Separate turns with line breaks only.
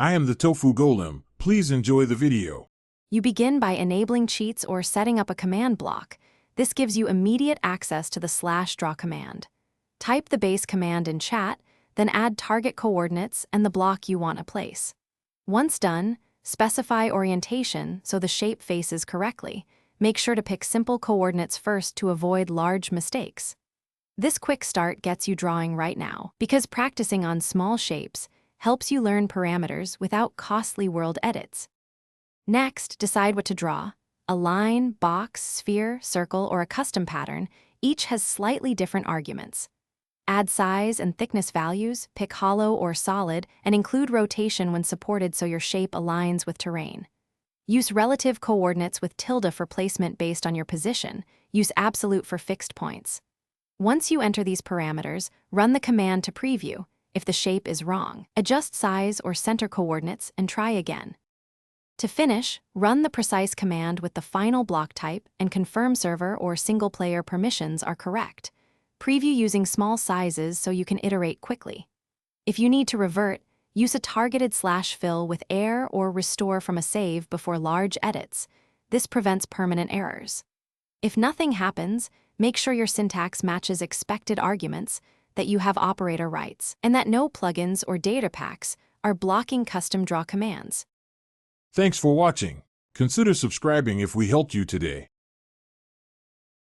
I am the Tofu Golem. Please enjoy the video.
You begin by enabling cheats or setting up a command block. This gives you immediate access to the /draw command. Type the base command in chat, then add target coordinates and the block you want to place. Once done, specify orientation so the shape faces correctly. Make sure to pick simple coordinates first to avoid large mistakes. This quick start gets you drawing right now, because practicing on small shapes helps you learn parameters without costly world edits. Next, decide what to draw. A line, box, sphere, circle, or a custom pattern, each has slightly different arguments. Add size and thickness values, pick hollow or solid, and include rotation when supported so your shape aligns with terrain. Use relative coordinates with tilde for placement based on your position. Use absolute for fixed points. Once you enter these parameters, run the command to preview. If the shape is wrong, adjust size or center coordinates and try again. To finish, run the precise command with the final block type and confirm server or single-player permissions are correct. Preview using small sizes so you can iterate quickly. If you need to revert, use a targeted /fill with error or restore from a save before large edits. This prevents permanent errors. If nothing happens, make sure your syntax matches expected arguments, that you have operator rights, and that no plugins or data packs are blocking custom draw commands.
Thanks for watching. Consider subscribing if we helped you today.